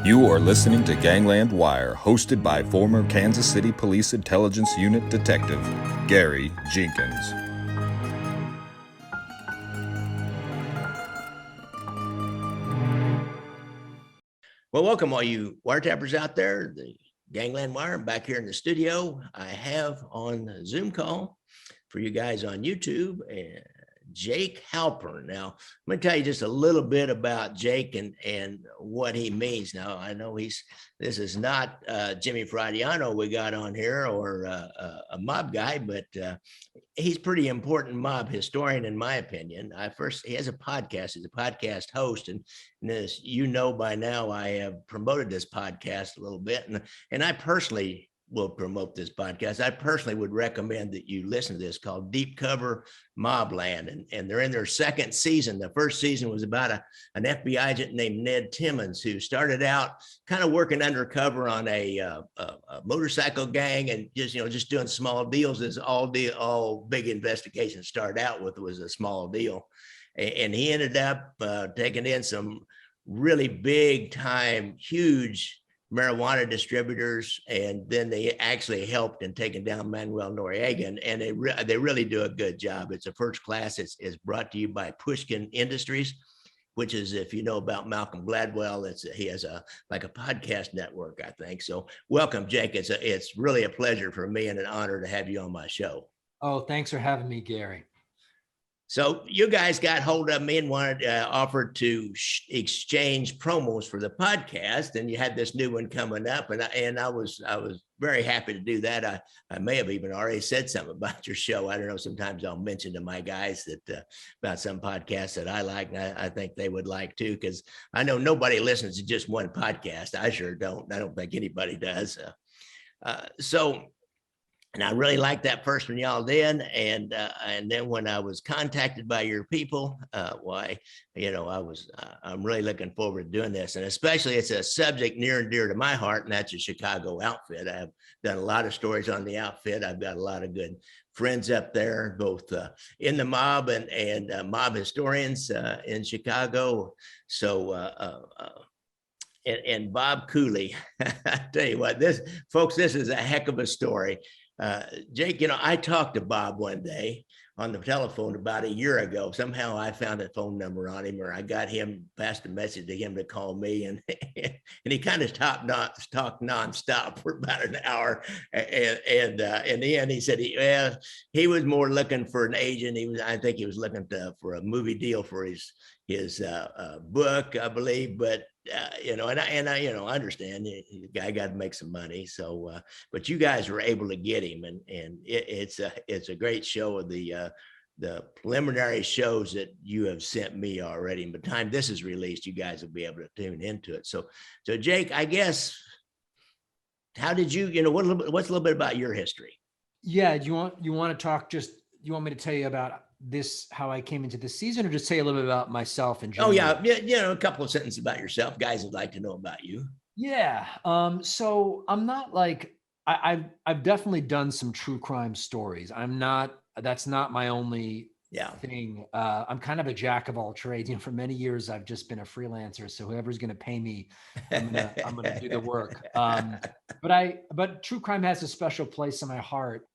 You are listening to Gangland Wire, hosted by former Kansas City Police Intelligence Unit Detective Gary Jenkins. Well, welcome all you wiretappers out there. The Gangland Wire, I'm back here in the studio. I have on a Zoom call for you guys on YouTube, and Jake Halpern. Now, I'm going to tell you just a little bit about Jake and what he means. Now, I know this is not Jimmy Fradiano we got on here or a mob guy, but he's pretty important mob historian, in my opinion. He has a podcast. He's a podcast host, and as you know by now, I have promoted this podcast a little bit, and I personally will promote this podcast. I personally would recommend that you listen to this, called Deep Cover Mobland, and they're in their second season. The first season was about an FBI agent named Ned Timmons, who started out kind of working undercover on a motorcycle gang, and just doing small deals. As all big investigations start out with was a small deal, and he ended up taking in some really big time, huge marijuana distributors, and then they actually helped in taking down Manuel Noriega, and they really do a good job. It's a first class. It's brought to you by Pushkin Industries, which is, if you know about Malcolm Gladwell, he has a podcast network, I think. So welcome, Jake. It's really a pleasure for me and an honor to have you on my show. Oh, thanks for having me, Gary. So you guys got hold of me and offered to exchange promos for the podcast, and you had this new one coming up, and I was very happy to do that. I may have even already said something about your show. I don't know. Sometimes I'll mention to my guys that about some podcasts that I like, and I think they would like too, because I know nobody listens to just one podcast. I sure don't. I don't think anybody does. And I really liked that first one y'all did, and then when I was contacted by your people, I'm really looking forward to doing this, and especially it's a subject near and dear to my heart, and that's a Chicago outfit. I've done a lot of stories on the outfit. I've got a lot of good friends up there, both in the mob and mob historians in Chicago. So. And Bob Cooley, I tell you what, this is a heck of a story. Jake, I talked to Bob one day on the telephone about a year ago. Somehow I found a phone number on him, or I got him, passed a message to him to call me, and he kind of talked nonstop for about an hour. And in the end, he said he was more looking for an agent. I think he was looking for a movie deal for his book, I believe, but I understand the guy got to make some money. So, but you guys were able to get him, and it's a great show of the preliminary shows that you have sent me already. And by the time this is released, you guys will be able to tune into it. So Jake, I guess, how did what's a little bit about your history? Yeah. You want to talk, you want me to tell you about this, how I came into this season, or just say a little bit about myself and Oh yeah. A couple of sentences about yourself. Guys would like to know about you. Yeah. So I'm not like, I've definitely done some true crime stories. That's not my only thing. I'm kind of a jack of all trades. For many years I've just been a freelancer. So whoever's going to pay me, I'm gonna do the work. But true crime has a special place in my heart.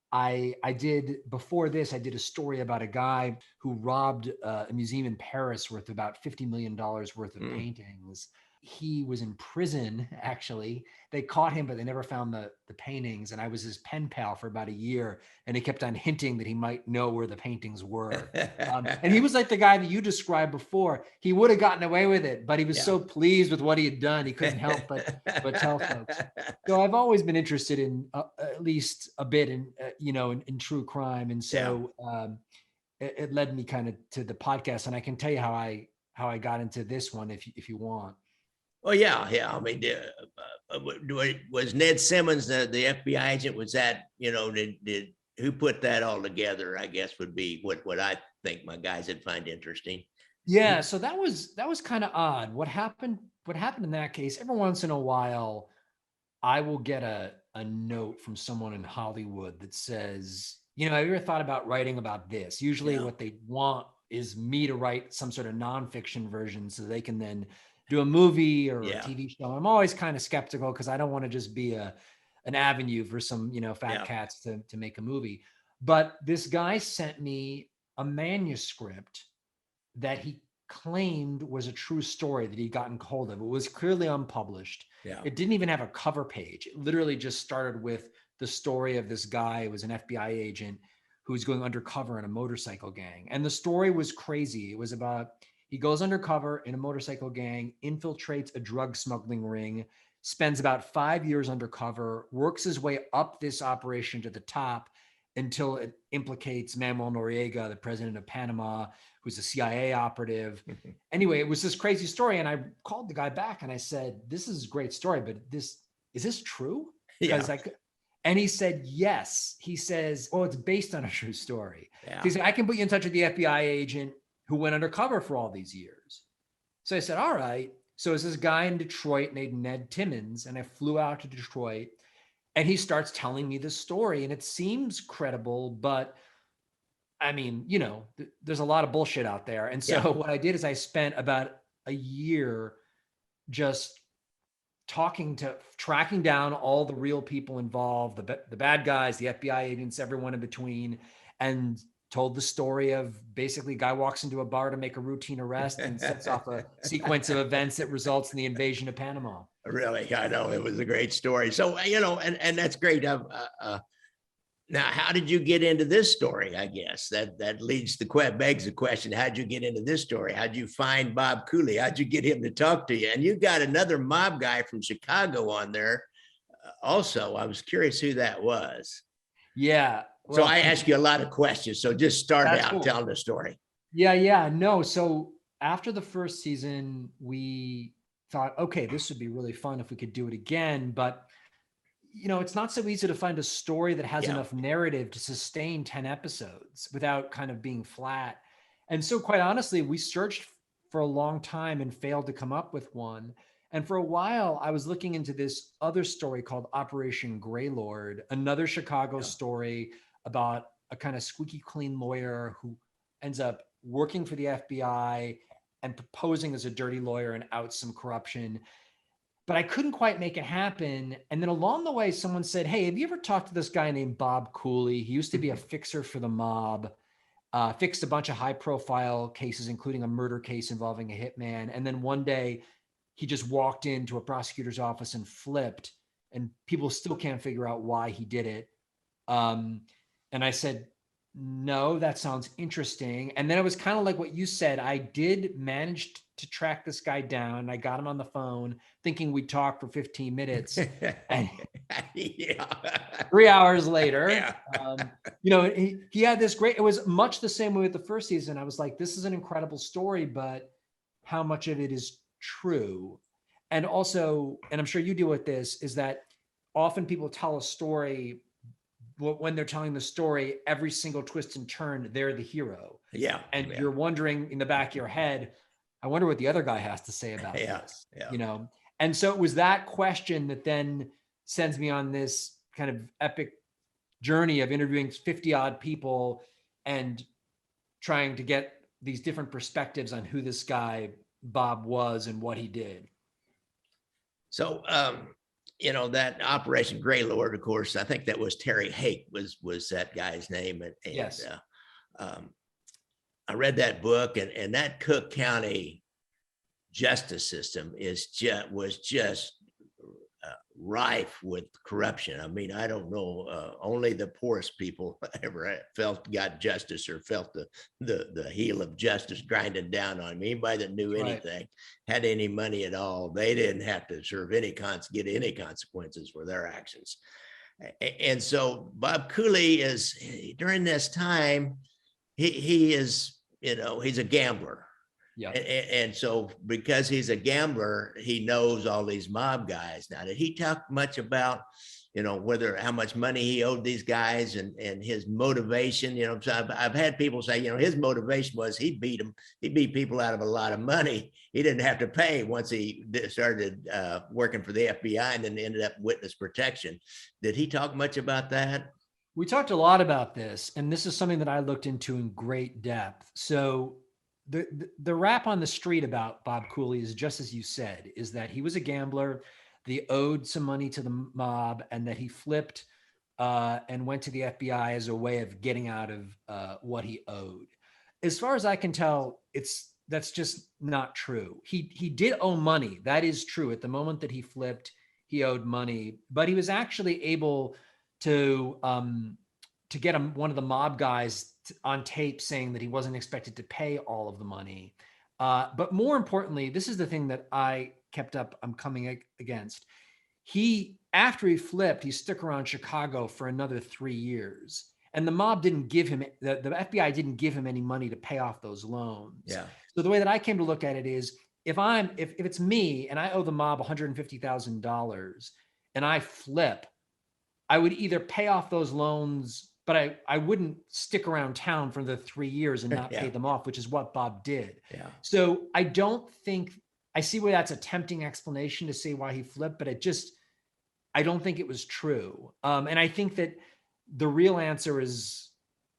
Before this, I did a story about a guy who robbed a museum in Paris worth about $50 million worth of paintings. He was in prison, actually. They caught him, but they never found the paintings. And I was his pen pal for about a year. And he kept on hinting that he might know where the paintings were. And he was like the guy that you described before. He would have gotten away with it, but he was so pleased with what he had done. He couldn't help but tell folks. So I've always been interested in at least a bit in true crime. And so it led me kind of to the podcast. And I can tell you how I got into this one if you want. Oh yeah. I mean, was Ned Simmons the FBI agent? Was that did who put that all together? I guess would be what I think my guys would find interesting. Yeah, so that was kind of odd. What happened in that case? Every once in a while, I will get a note from someone in Hollywood that says, have you ever thought about writing about this? Usually, what they want is me to write some sort of nonfiction version so they can then do a movie or a Yeah. TV show. I'm always kind of skeptical because I don't want to just be an avenue for some, fat Yeah. cats to make a movie. But this guy sent me a manuscript that he claimed was a true story that he'd gotten hold of. It was clearly unpublished. Yeah. It didn't even have a cover page. It literally just started with the story of this guy who was an FBI agent who was going undercover in a motorcycle gang. And the story was crazy. It was about, he goes undercover in a motorcycle gang, infiltrates a drug smuggling ring, spends about 5 years undercover, works his way up this operation to the top until it implicates Manuel Noriega, the president of Panama, who's a CIA operative. Anyway, it was this crazy story. And I called the guy back and I said, this is a great story, but is this true? Because and he said, yes. He says, oh, it's based on a true story. Yeah. So he said, I can put you in touch with the FBI agent who went undercover for all these years. So I said, all right. So it's this guy in Detroit named Ned Timmons. And I flew out to Detroit and he starts telling me this story and it seems credible, but I mean, there's a lot of bullshit out there. And so what I did is I spent about a year just tracking down all the real people involved, the bad guys, the FBI agents, everyone in between, and told the story of basically a guy walks into a bar to make a routine arrest and sets off a sequence of events that results in the invasion of Panama. Really, I know it was a great story. So, and that's great. Now, how did you get into this story? I guess that begs the question: how'd you get into this story? How'd you find Bob Cooley? How'd you get him to talk to you? And you got another mob guy from Chicago on there. Also, I was curious who that was. Yeah. Well, so I asked you a lot of questions. So just start out telling the story. Yeah. No. So after the first season, we thought, okay, this would be really fun if we could do it again, but it's not so easy to find a story that has enough narrative to sustain 10 episodes without kind of being flat. And so quite honestly, we searched for a long time and failed to come up with one. And for a while, I was looking into this other story called Operation Greylord, another Chicago story about a kind of squeaky clean lawyer who ends up working for the FBI and proposing as a dirty lawyer and out some corruption. But I couldn't quite make it happen. And then along the way, someone said, hey, have you ever talked to this guy named Bob Cooley? He used to be a fixer for the mob, fixed a bunch of high profile cases, including a murder case involving a hitman. And then one day he just walked into a prosecutor's office and flipped, and people still can't figure out why he did it. And I said, no, that sounds interesting. And then it was kind of like what you said. I did manage to track this guy down. I got him on the phone thinking we'd talk for 15 minutes. And 3 hours later, he had this great, it was much the same way with the first season. I was like, this is an incredible story, but how much of it is true? And also, and I'm sure you deal with this, is that often people tell a story, when they're telling the story, every single twist and turn, they're the hero. Yeah. And you're wondering in the back of your head, I wonder what the other guy has to say about this, And so it was that question that then sends me on this kind of epic journey of interviewing 50 odd people and trying to get these different perspectives on who this guy, Bob, was and what he did. So, that Operation Greylord, of course, I think that was Terry Hake was that guy's name. And yes. I read that book, and that Cook County justice system was just rife with corruption. I mean, I don't know, only the poorest people ever got justice or felt the heel of justice grinding down on them. Anybody that knew anything, had any money at all, they didn't have to get any consequences for their actions. And so Bob Cooley is, during this time, he is, he's a gambler. Yeah. And so because he's a gambler, he knows all these mob guys. Now, did he talk much about, how much money he owed these guys and his motivation? So I've had people say, his motivation was he beat people out of a lot of money. He didn't have to pay once he started working for the FBI and then ended up witness protection. Did he talk much about that? We talked a lot about this, and this is something that I looked into in great depth. So the rap on the street about Bob Cooley is just as you said, is that he was a gambler, that he owed some money to the mob, and that he flipped and went to the FBI as a way of getting out of what he owed. As far as I can tell, that's just not true. He did owe money. That is true. At the moment that he flipped, he owed money, but he was actually able to get one of the mob guys on tape saying that he wasn't expected to pay all of the money. But more importantly, this is the thing that I'm coming against. After he flipped, he stuck around Chicago for another 3 years. And the mob didn't give him, the FBI didn't give him any money to pay off those loans. Yeah. So the way that I came to look at it is, if it's me and I owe the mob $150,000 and I flip, I would either pay off those loans, but I wouldn't stick around town for the 3 years and not pay them off, which is what Bob did. Yeah. So I see where that's a tempting explanation to say why he flipped, but I don't think it was true. And I think that the real answer is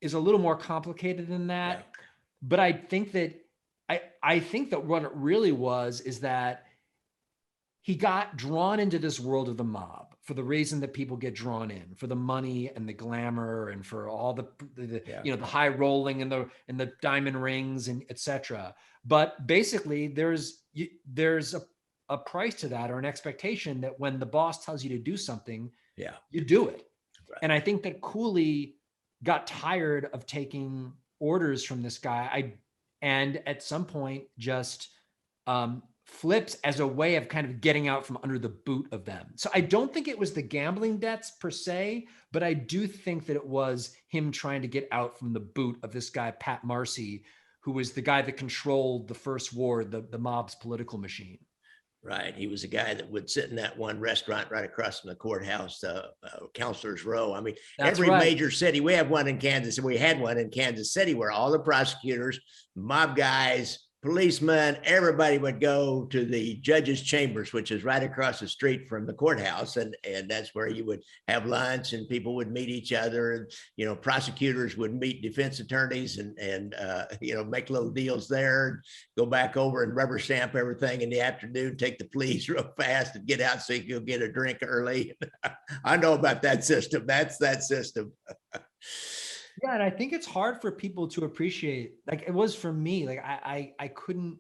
a little more complicated than that. Yeah. But I think that what it really was is that he got drawn into this world of the mob for the reason that people get drawn in, for the money and the glamour and for all the high rolling and the diamond rings and etc. But basically there's a price to that, or an expectation that when the boss tells you to do something, you do it. Right. And I think that Cooley got tired of taking orders from this guy. And at some point just flips as a way of kind of getting out from under the boot of them. So I don't think it was the gambling debts per se, but I do think that it was him trying to get out from the boot of this guy, Pat Marcy, who was the guy that controlled the first ward, the mob's political machine. Right. He was a guy that would sit in that one restaurant right across from the courthouse, Counselor's Row. I mean, that's every major city, we have one in Kansas, and we had one in Kansas City where all the prosecutors, mob guys, policemen, everybody would go to the judge's chambers, which is right across the street from the courthouse. And that's where you would have lunch and people would meet each other. And, prosecutors would meet defense attorneys and make little deals there, go back over and rubber stamp everything in the afternoon, take the pleas real fast and get out so you could get a drink early. I know about that system. That's that system. Yeah, and I think it's hard for people to appreciate, like it was for me. Like I couldn't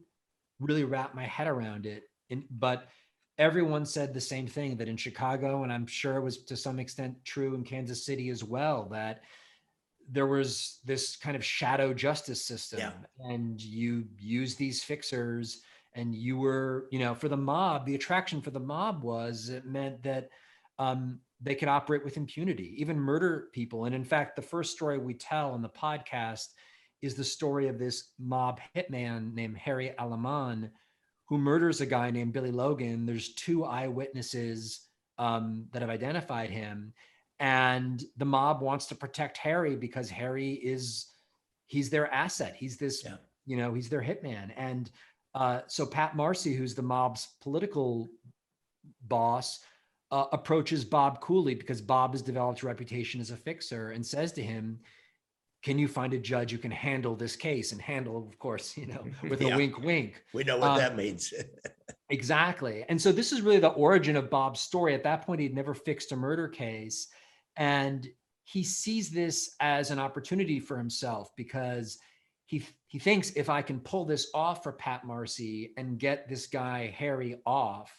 really wrap my head around it. But everyone said the same thing, that in Chicago, and I'm sure it was to some extent true in Kansas City as well, that there was this kind of shadow justice system. Yeah. And you use these fixers, and you were, for the mob, the attraction for the mob was, it meant that they could operate with impunity, even murder people. And in fact, the first story we tell on the podcast is the story of this mob hitman named Harry Alaman, who murders a guy named Billy Logan. There's 2 eyewitnesses that have identified him. And the mob wants to protect Harry because Harry he's their asset. He's this, he's their hitman. And so Pat Marcy, who's the mob's political boss, approaches Bob Cooley because Bob has developed a reputation as a fixer, and says to him, can you find a judge who can handle this case? And handle, of course, with a wink, wink. We know what that means. Exactly. And so this is really the origin of Bob's story. At that point, he'd never fixed a murder case. And he sees this as an opportunity for himself, because he thinks, if I can pull this off for Pat Marcy and get this guy, Harry, off,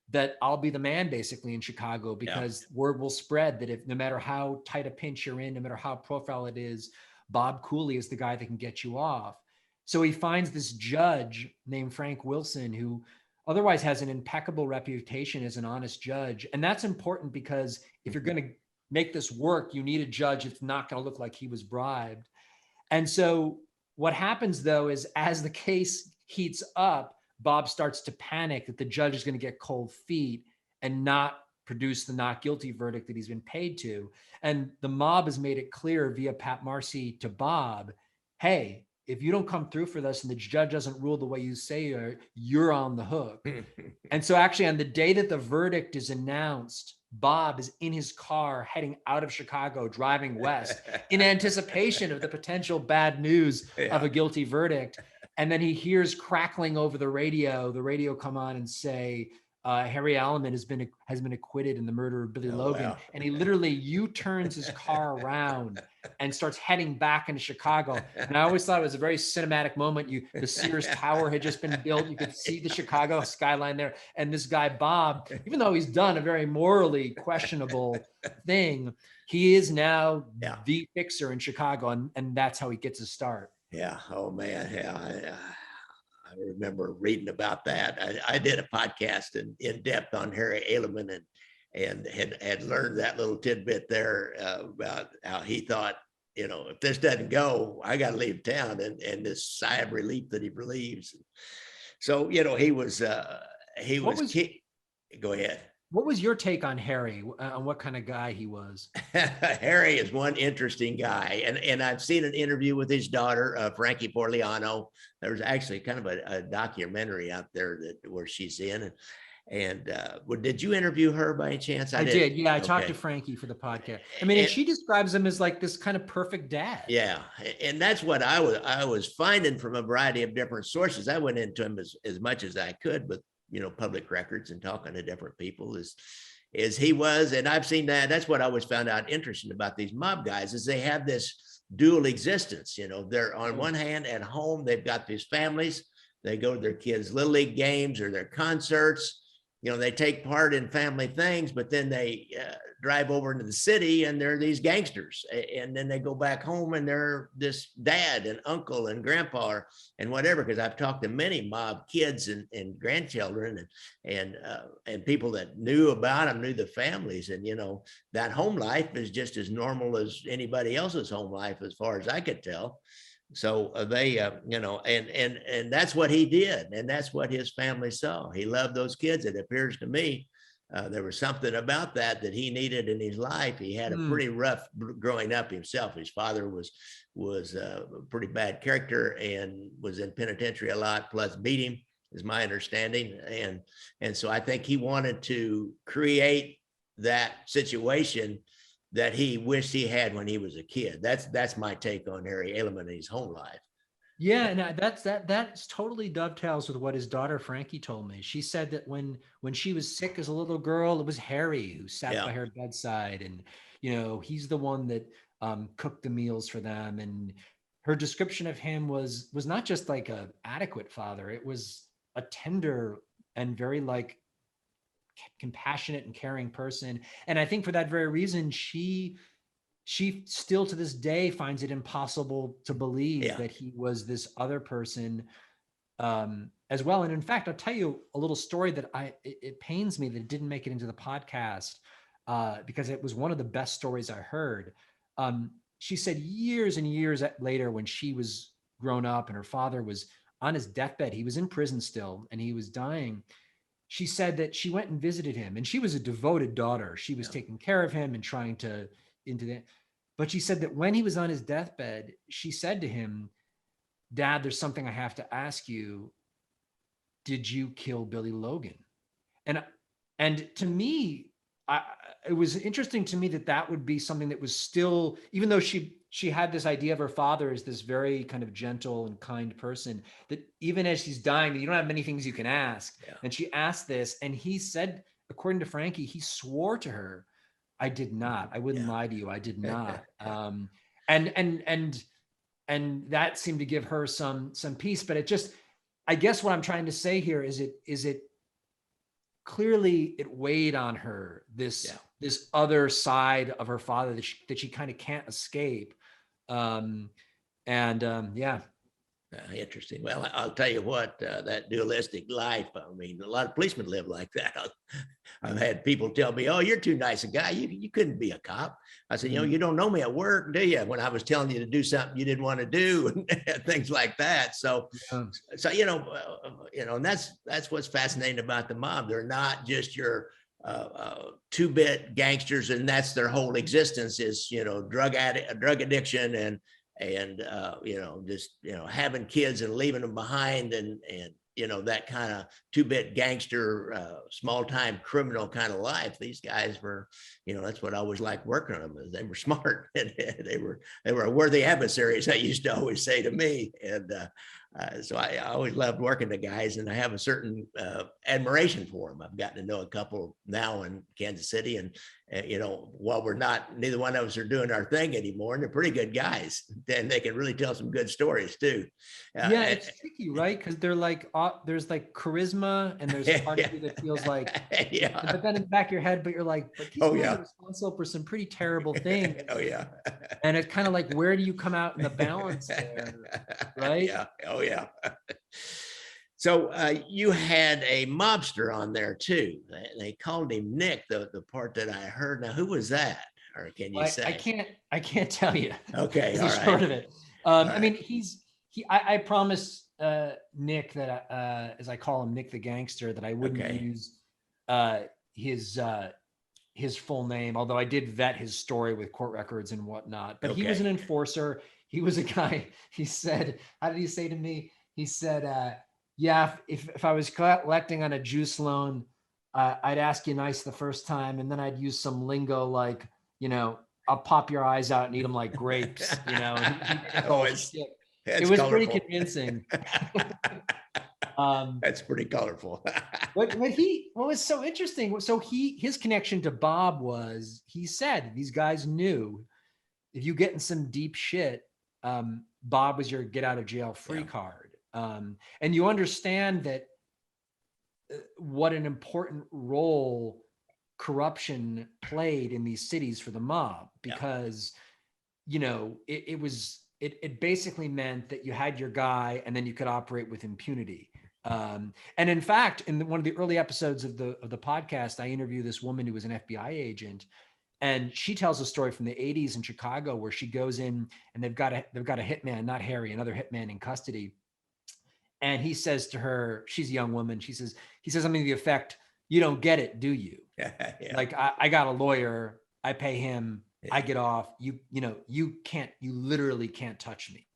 that I'll be the man basically in Chicago, because word will spread that if no matter how tight a pinch you're in, no matter how profile it is, Bob Cooley is the guy that can get you off. So he finds this judge named Frank Wilson, who otherwise has an impeccable reputation as an honest judge. And that's important, because if you're going to make this work, you need a judge that's not going to look like he was bribed. And so what happens though is, as the case heats up, Bob starts to panic that the judge is going to get cold feet and not produce the not guilty verdict that he's been paid to. And the mob has made it clear via Pat Marcy to Bob, hey, if you don't come through for this and the judge doesn't rule the way you say you're on the hook. And so actually on the day that the verdict is announced, Bob is in his car heading out of Chicago, driving west in anticipation of the potential bad news of a guilty verdict. And then he hears crackling over the radio come on and say, Harry Alleman has been acquitted in the murder of Billy Logan. Wow. And he literally U-turns his car around and starts heading back into Chicago. And I always thought it was a very cinematic moment. The Sears Tower had just been built. You could see the Chicago skyline there. And this guy, Bob, even though he's done a very morally questionable thing, he is now the fixer in Chicago. And that's how he gets his start. Yeah. Oh man. Yeah. I remember reading about that. I did a podcast in depth on Harry Alleman and had learned that little tidbit there about how he thought, if this doesn't go, I got to leave town, and this sigh of relief that he relieves. So, he was go ahead. What was your take on Harry, on what kind of guy he was? Harry is one interesting guy. And I've seen an interview with his daughter, Frankie Porliano. There's actually kind of a documentary out there where she's in. And did you interview her by any chance? I did. Yeah, I talked to Frankie for the podcast. I mean, and she describes him as like this kind of perfect dad. Yeah. And that's what I was finding from a variety of different sources. I went into him as much as I could with public records and talking to different people as he was. And I've seen that. That's what I always found out interesting about these mob guys is they have this dual existence. They're on one hand at home, they've got these families, they go to their kids' little league games or their concerts, they take part in family things, but then they drive over into the city and they're these gangsters. And then they go back home and they're this dad and uncle and grandpa and whatever, because I've talked to many mob kids and grandchildren and people that knew about them, knew the families. And, that home life is just as normal as anybody else's home life, as far as I could tell. So they, and that's what he did. And that's what his family saw. He loved those kids. It appears to me there was something about that he needed in his life. He had a pretty rough growing up himself. His father was a pretty bad character and was in penitentiary a lot, plus beat him, is my understanding. And so I think he wanted to create that situation that he wished he had when he was a kid. That's my take on Harry Alleman and his home life. Yeah, and that's totally dovetails with what his daughter Frankie told me. She said that when she was sick as a little girl, it was Harry who sat by her bedside, and he's the one that cooked the meals for them. And her description of him was not just like a adequate father; it was a tender and very like compassionate and caring person. And I think for that very reason, she still to this day finds it impossible to believe that he was this other person as well. And in fact, I'll tell you a little story that it pains me that it didn't make it into the podcast because it was one of the best stories I heard. She said years and years later, when she was grown up and her father was on his deathbed, he was in prison still and he was dying. She said that she went and visited him, and she was a devoted daughter. She was taking care of him and trying to into that. But she said that when he was on his deathbed, she said to him, "Dad, there's something I have to ask you. Did you kill Billy Logan?" And to me, it was interesting to me that would be something that was still, even though she had this idea of her father as this very kind of gentle and kind person, that even as she's dying, you don't have many things you can ask. Yeah. And she asked this, and he said, according to Frankie, he swore to her, "I did not. I wouldn't lie to you. I did not." And that seemed to give her some peace. But it just, I guess what I'm trying to say here is it clearly it weighed on her, this other side of her father that she kind of can't escape. Interesting. Well, I'll tell you what, that dualistic life, I mean, a lot of policemen live like that. I've had people tell me, "Oh, you're too nice a guy. You couldn't be a cop." I said, "You don't know me at work, do you? When I was telling you to do something you didn't want to do," and things like that. So and that's what's fascinating about the mob. They're not just your two-bit gangsters, and that's their whole existence is, drug addiction and just having kids and leaving them behind and that kind of two-bit gangster, small-time criminal kind of life. These guys were, that's what I always liked working on them, is they were smart and they were worthy adversaries, I used to always say to me. And So I always loved working the guys, and I have a certain admiration for them. I've gotten to know a couple now in Kansas City, and while we're not, neither one of us are doing our thing anymore, and they're pretty good guys, and they can really tell some good stories too. Yeah, it's tricky, right? Because they're like, there's like charisma, and there's part of you that feels like, but then in the back of your head, but you're like, but these guys are responsible for some pretty terrible things. And it's kind of like, where do you come out in the balance there, right? Yeah. So you had a mobster on there too. They called him Nick, the part that I heard. Now, who was that? Or can you say? I can't tell you. Okay, all right. Short of it. I mean, I promised Nick that, as I call him, Nick the Gangster, that I wouldn't use his full name, although I did vet his story with court records and whatnot. But he was an enforcer. He was a guy. He said, how did he say to me? He said, yeah, if I was collecting on a juice loan, I'd ask you nice the first time, and then I'd use some lingo like, I'll pop your eyes out and eat them like grapes, It was colorful. Pretty convincing. That's pretty colorful. what was so interesting, so his connection to Bob was, he said these guys knew if you get in some deep shit, Bob was your get out of jail free card. And you understand that what an important role corruption played in these cities for the mob, because it basically meant that you had your guy and then you could operate with impunity. And in fact, in one of the early episodes of the podcast, I interviewed this woman who was an FBI agent, and she tells a story from the 80s in Chicago where she goes in and they've got a hitman, not Harry, another hitman in custody. And he says to her, she's a young woman, he says something to the effect, "You don't get it, do you?" Like, I got a lawyer, I pay him, I get off, you literally can't touch me.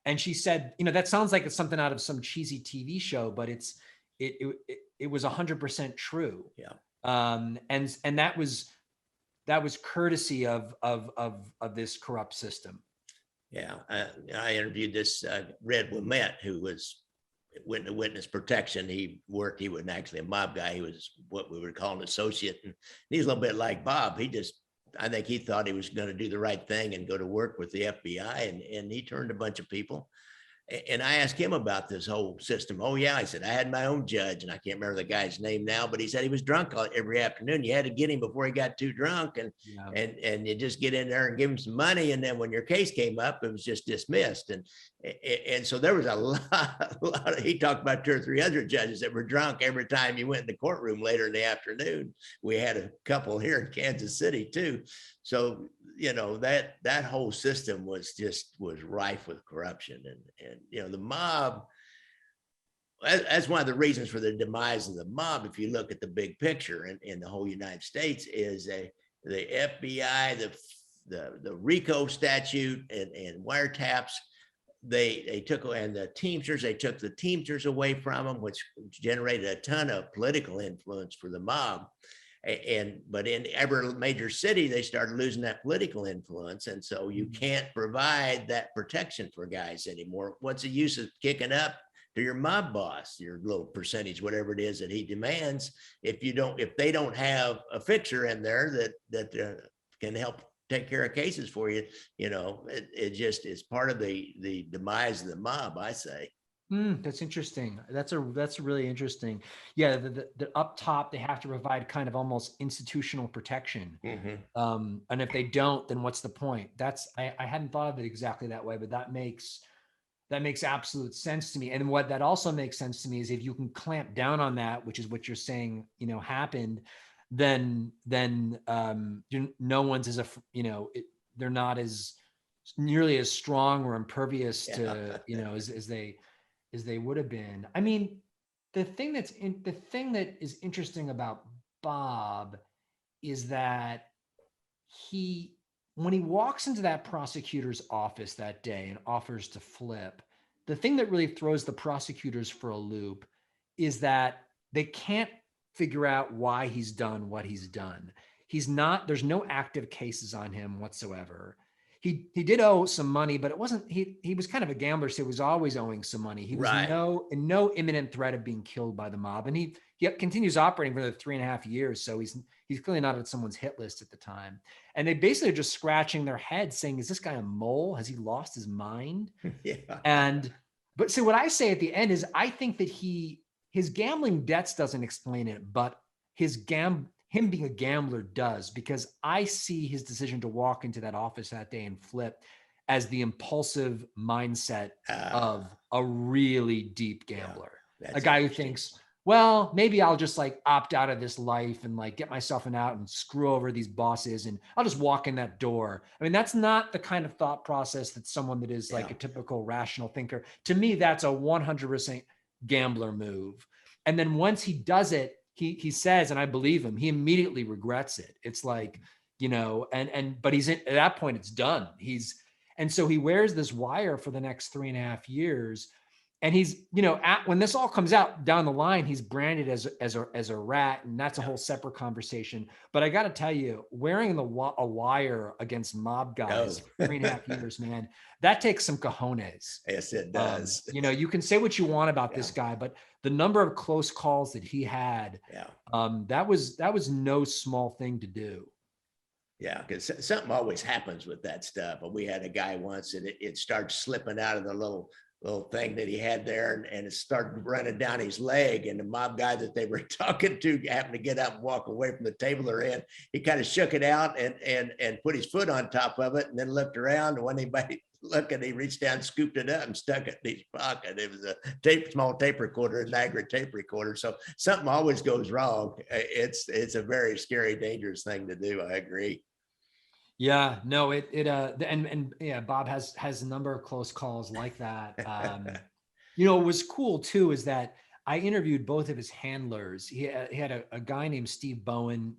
And she said, that sounds like it's something out of some cheesy TV show, but it was 100% true. And that was courtesy of this corrupt system. I interviewed this Red Wilmette, who was witness protection. He wasn't actually a mob guy. He was what we would call an associate. And he's a little bit like Bob. I think he thought he was going to do the right thing and go to work with the FBI, and he turned a bunch of people. And I asked him about this whole system. Oh yeah, I said, I had my own judge, and I can't remember the guy's name now, but he said he was drunk every afternoon. You had to get him before he got too drunk, and you just get in there and give him some money, and then when your case came up, it was just dismissed. And so there was a lot. He talked about 200 or 300 judges that were drunk every time you went in the courtroom later in the afternoon. We had a couple here in Kansas City too. So that whole system was rife with corruption, and the mob. That's one of the reasons for the demise of the mob. If you look at the big picture in the whole United States, is the FBI, the RICO statute and wiretaps. They took, and the Teamsters, they took the Teamsters away from them, which generated a ton of political influence for the mob. But in every major city, they started losing that political influence. And so you can't provide that protection for guys anymore. What's the use of kicking up to your mob boss, your little percentage, whatever it is that he demands, if they don't have a fixer in there that can help take care of cases for you, it just is part of the demise of the mob, I say. That's interesting. That's really interesting. Yeah, the up top, they have to provide kind of almost institutional protection. And if they don't, then what's the point? I hadn't thought of it exactly that way, but that makes absolute sense to me. And what that also makes sense to me is if you can clamp down on that, which is what you're saying, happened, then no one's they're not as nearly as strong or impervious to, as they would have been. I mean, the thing that is interesting about Bob is that when he walks into that prosecutor's office that day and offers to flip, the thing that really throws the prosecutors for a loop is that they can't figure out why he's done what he's done. There's no active cases on him whatsoever. he did owe some money, but it wasn't, he was kind of a gambler, so he was always owing some money. He was in no imminent threat of being killed by the mob. And he continues operating for the 3.5 years. So he's clearly not on someone's hit list at the time. And they basically are just scratching their heads saying, is this guy a mole? Has he lost his mind? But so what I say at the end is, I think that his gambling debts doesn't explain it, but him being a gambler does, because I see his decision to walk into that office that day and flip as the impulsive mindset of a really deep gambler, a guy who thinks, well, maybe I'll just like opt out of this life and like get myself an out and screw over these bosses, and I'll just walk in that door. I mean, that's not the kind of thought process that someone that is like a typical rational thinker. To me, that's a 100% gambler move. And then once he does it, he says, and I believe him, he immediately regrets it. It's like, but he's at that point, it's done. And so he wears this wire for the next 3.5 years. And he's, when this all comes out down the line, he's branded as a rat, and that's a whole separate conversation. But I got to tell you, wearing a wire against mob guys for 3.5 years, man, that takes some cojones. Yes, it does. You can say what you want about this guy, but the number of close calls that he had, that was no small thing to do. Yeah, because something always happens with that stuff. But we had a guy once, and it started slipping out of the little thing that he had there, and it started running down his leg, and the mob guy that they were talking to happened to get up and walk away from the table they're in. He kind of shook it out and put his foot on top of it, and then looked around, and when anybody looked, he reached down, scooped it up, and stuck it in his pocket. It was a small tape recorder, a Niagara tape recorder. So something always goes wrong. It's a very scary, dangerous thing to do. I agree. Yeah, no, Bob has a number of close calls like that. What was cool too is that I interviewed both of his handlers. He had a guy named Steve Bowen,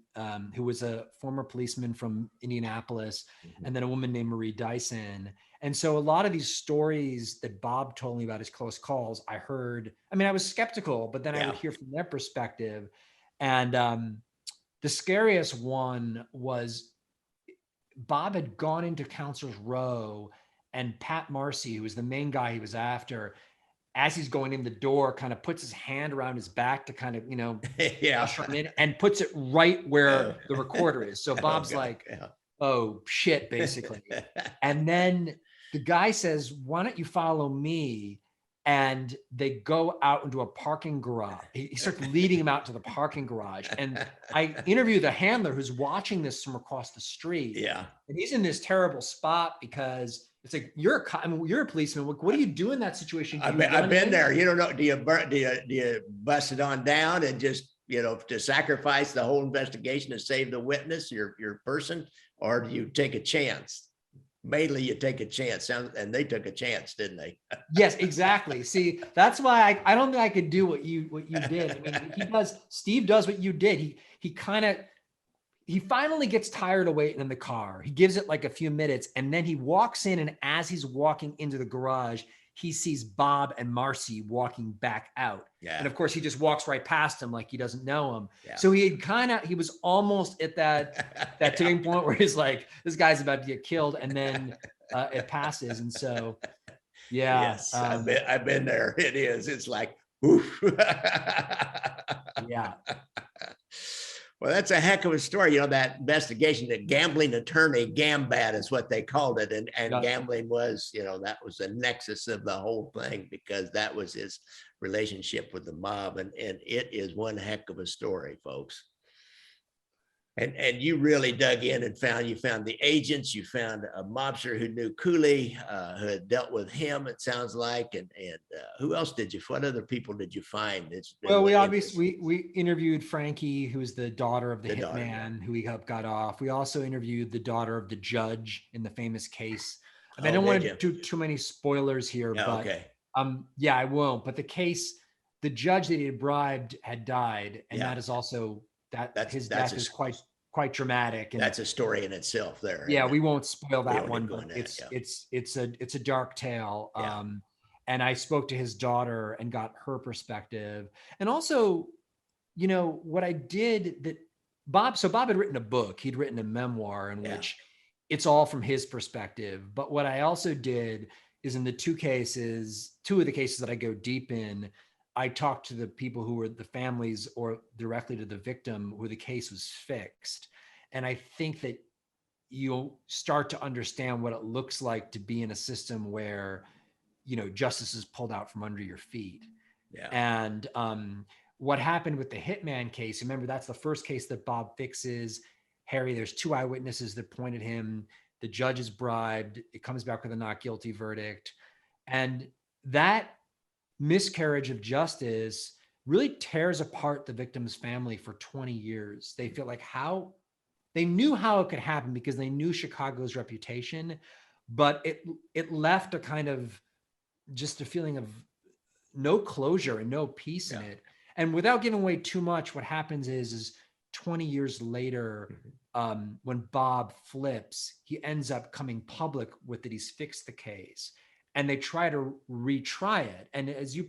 who was a former policeman from Indianapolis, and then a woman named Marie Dyson. And so a lot of these stories that Bob told me about his close calls, I heard. I mean, I was skeptical, but then I would hear from their perspective. And the scariest one was, Bob had gone into Counselor's Row, and Pat Marcy, who was the main guy he was after, as he's going in the door, kind of puts his hand around his back to kind of, usher him in, and puts it right where the recorder is. So Bob's oh shit, basically. And then the guy says, why don't you follow me? And they go out into a parking garage. He starts leading him out to the parking garage. And I interview the handler who's watching this from across the street. Yeah. And he's in this terrible spot because it's like, you're a policeman. What do you do in that situation? I've been there. You don't know. Do you bust it on down and just, to sacrifice the whole investigation to save the witness, your person, or do you take a chance? Mainly you take a chance, and they took a chance, didn't they? Yes, exactly. See, that's why I don't think I could do what you did. I mean, Steve does what you did. He finally gets tired of waiting in the car. He gives it like a few minutes, and then he walks in, and as he's walking into the garage, he sees Bob and Marcy walking back out. Yeah. And of course, he just walks right past him like he doesn't know him. Yeah. So he was almost at that tipping point where he's like, this guy's about to get killed. And then it passes. And so, yeah. Yes, I've been there. It is. It's like, oof. Yeah. Well, that's a heck of a story. That investigation, the gambling attorney, Gambad is what they called it. And gambling was, that was the nexus of the whole thing, because that was his relationship with the mob. And it is one heck of a story, folks. And you really dug in and found the agents, you found a mobster who knew Cooley, who had dealt with him, it sounds like, and who else what other people did you find? Well, we interviewed Frankie, who was the daughter of the hitman who he helped got off. We also interviewed the daughter of the judge in the famous case. I mean, I don't want to do too many spoilers here, but okay. I won't. But the judge that he had bribed had died, and that is also his death is quite dramatic. And that's a story in itself there. Yeah, we won't spoil that one, but it's a dark tale. Yeah. And I spoke to his daughter and got her perspective. And also, what I did that Bob had written a book. He'd written a memoir in which it's all from his perspective. But what I also did is in the two of the cases that I go deep in, I talked to the people who were the families or directly to the victim who the case was fixed. And I think that you'll start to understand what it looks like to be in a system where, justice is pulled out from under your feet. Yeah. And what happened with the Hitman case, remember, that's the first case that Bob fixes. Harry, there's 2 eyewitnesses that pointed him. The judge is bribed. It comes back with a not guilty verdict. And that miscarriage of justice really tears apart the victim's family for 20 years. They feel like they knew how it could happen because they knew Chicago's reputation, but it left a kind of just a feeling of no closure and no peace in it. And without giving away too much, what happens is 20 years later, when Bob flips, he ends up coming public with that he's fixed the case. And they try to retry it. And as you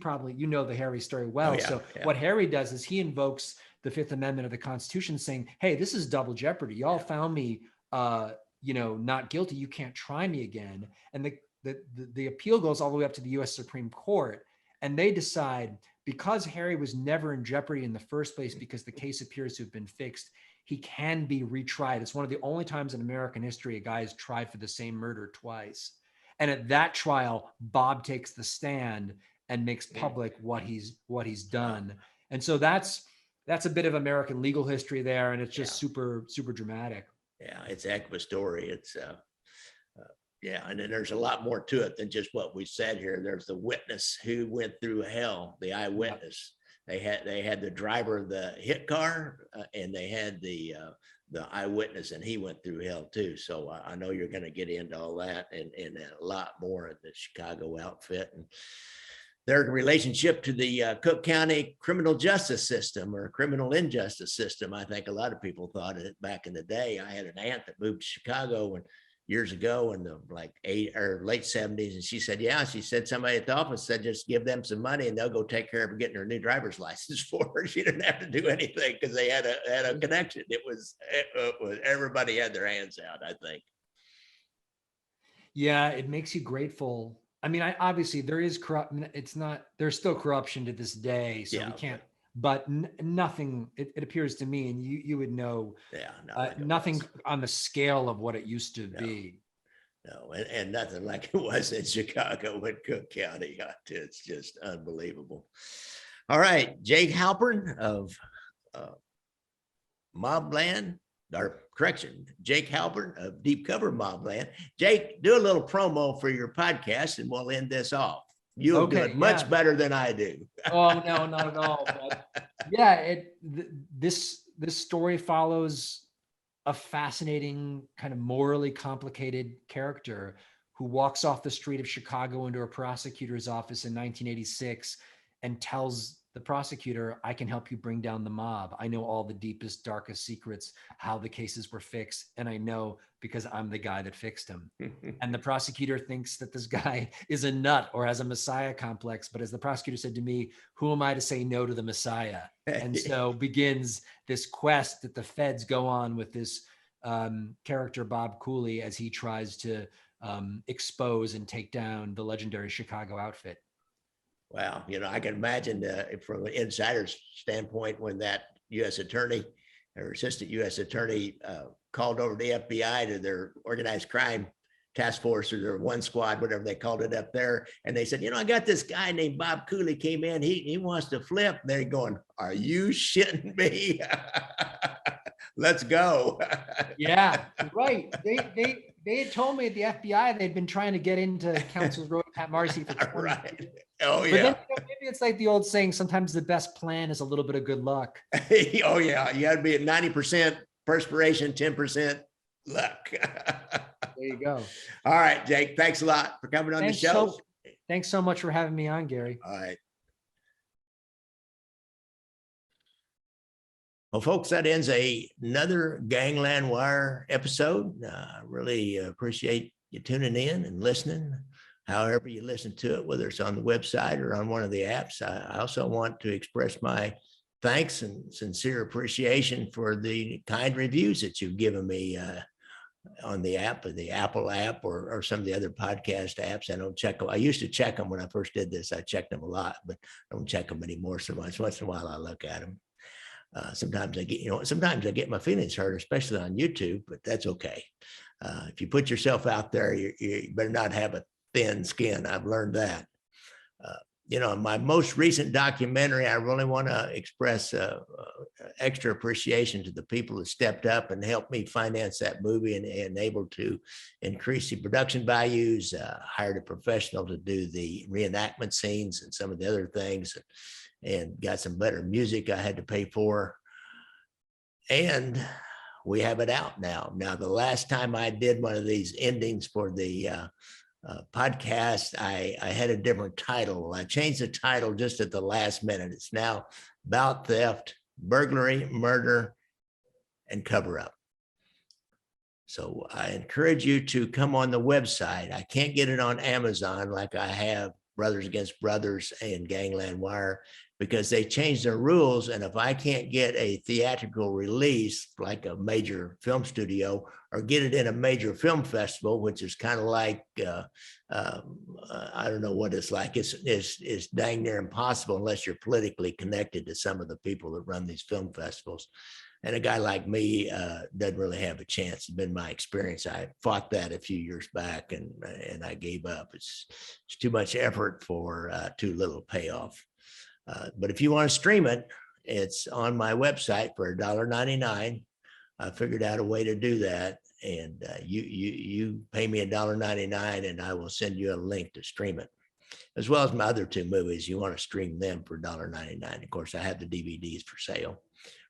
know the Harry story well. What Harry does is he invokes the Fifth Amendment of the Constitution saying, hey, this is double jeopardy. Y'all found me, not guilty. You can't try me again. And the appeal goes all the way up to the U.S. Supreme Court. And they decide, because Harry was never in jeopardy in the first place, because the case appears to have been fixed, he can be retried. It's one of the only times in American history a guy is tried for the same murder twice. And at that trial, Bob takes the stand and makes public what he's done. And so that's a bit of American legal history there, and it's just super, super dramatic. Yeah, it's a heck of a story. It's and then there's a lot more to it than just what we said here. There's the witness who went through hell, the eyewitness. They had the driver of the hit car, and they had the eyewitness, and he went through hell too. So I know you're going to get into all that and a lot more in the Chicago outfit and their relationship to the Cook County criminal justice system or criminal injustice system. I think a lot of people thought it back in the day. I had an aunt that moved to Chicago years ago in the late 70s. And she said somebody at the office said, just give them some money and they'll go take care of getting her new driver's license for her. She didn't have to do anything because they had a connection. It was everybody had their hands out, I think. Yeah, it makes you grateful. I mean, obviously there is there's still corruption to this day. So we can't, but nothing, it appears to me, and you would know, nothing on the scale of what it used to be. No, and nothing like it was in Chicago and Cook County. It's just unbelievable. All right, Jake Halpern of Mobland, or correction, Jake Halpern of Deep Cover Mobland. Jake, do a little promo for your podcast and we'll end this off. You'll do it much better than I do. Oh, no, not at all. But yeah, this story follows a fascinating, kind of morally complicated character who walks off the street of Chicago into a prosecutor's office in 1986 and tells the prosecutor, I can help you bring down the mob. I know all the deepest, darkest secrets, how the cases were fixed. And I know because I'm the guy that fixed them. And the prosecutor thinks that this guy is a nut or has a Messiah complex. But as the prosecutor said to me, who am I to say no to the Messiah? And so begins this quest that the feds go on with this character, Bob Cooley, as he tries to expose and take down the legendary Chicago outfit. Wow. I can imagine from an insider's standpoint, when that U.S. attorney or assistant U.S. attorney called over the FBI to their organized crime task force or their one squad, whatever they called it up there. And they said, I got this guy named Bob Cooley came in. He wants to flip. They're going, are you shitting me? Let's go. Yeah, right. They had told me at the FBI they'd been trying to get into Council's Road, Pat Marcy for 20 years. Oh, yeah. But then, maybe it's like the old saying, sometimes the best plan is a little bit of good luck. Oh, yeah. You got to be at 90% perspiration, 10% luck. There you go. All right, Jake. Thanks a lot for coming on the show. Thanks so much for having me on, Gary. All right. Well, folks, that ends another Gangland Wire episode. I really appreciate you tuning in and listening, however you listen to it, whether it's on the website or on one of the apps. I also want to express my thanks and sincere appreciation for the kind reviews that you've given me on the app, or the Apple app, or some of the other podcast apps. I don't check them. I used to check them when I first did this. I checked them a lot, but I don't check them anymore so much. Once in a while, I look at them. Sometimes I get my feelings hurt, especially on YouTube, but that's okay. If you put yourself out there, you better not have a thin skin. I've learned that. In my most recent documentary, I really want to express extra appreciation to the people who stepped up and helped me finance that movie and able to increase the production values, hired a professional to do the reenactment scenes and some of the other things, and got some better music I had to pay for. And we have it out now. Now, the last time I did one of these endings for the podcast, I had a different title. I changed the title just at the last minute. It's now About Theft, Burglary, Murder, and Cover Up. So I encourage you to come on the website. I can't get it on Amazon like I have Brothers Against Brothers and Gangland Wire, because they changed their rules. And if I can't get a theatrical release, like a major film studio, or get it in a major film festival, which is kind of like, I don't know what it's like. It's dang near impossible unless you're politically connected to some of the people that run these film festivals. And a guy like me doesn't really have a chance. It's been my experience. I fought that a few years back, and I gave up. It's too much effort for too little payoff. But if you want to stream it, it's on my website for $1.99. I figured out a way to do that, and you pay me $1.99, and I will send you a link to stream it, as well as my other two movies. You want to stream them for $1.99. Of course, I have the DVDs for sale.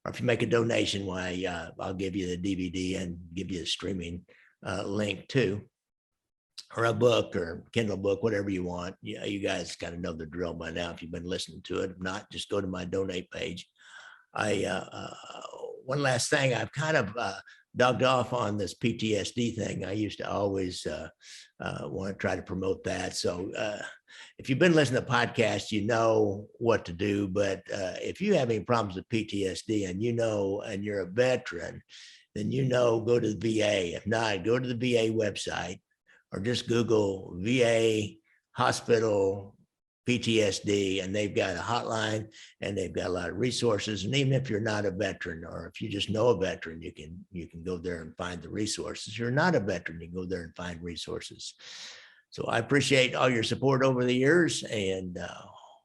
Or if you make a donation, why, I'll give you the DVD and give you a streaming link too, or a book or Kindle book, whatever you want. You guys kind of know the drill by now if you've been listening to it. If not, just go to my donate page. One last thing, I've kind of dogged off on this PTSD thing. I used to always want to try to promote that. So if you've been listening to podcasts, you know what to do. But if you have any problems with PTSD and and you're a veteran, then go to the VA. If not, go to the VA website, or just Google VA hospital PTSD, and they've got a hotline, and they've got a lot of resources. And even if you're not a veteran, or if you just know a veteran, you can go there and find the resources. If you're not a veteran, you can go there and find resources. So I appreciate all your support over the years, and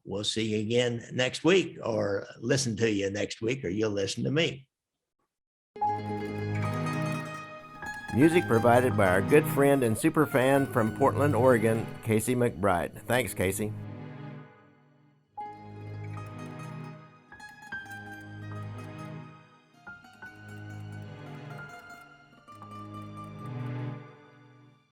we'll see you again next week, or listen to you next week, or you'll listen to me. Music provided by our good friend and super fan from Portland, Oregon, Casey McBride. Thanks, Casey.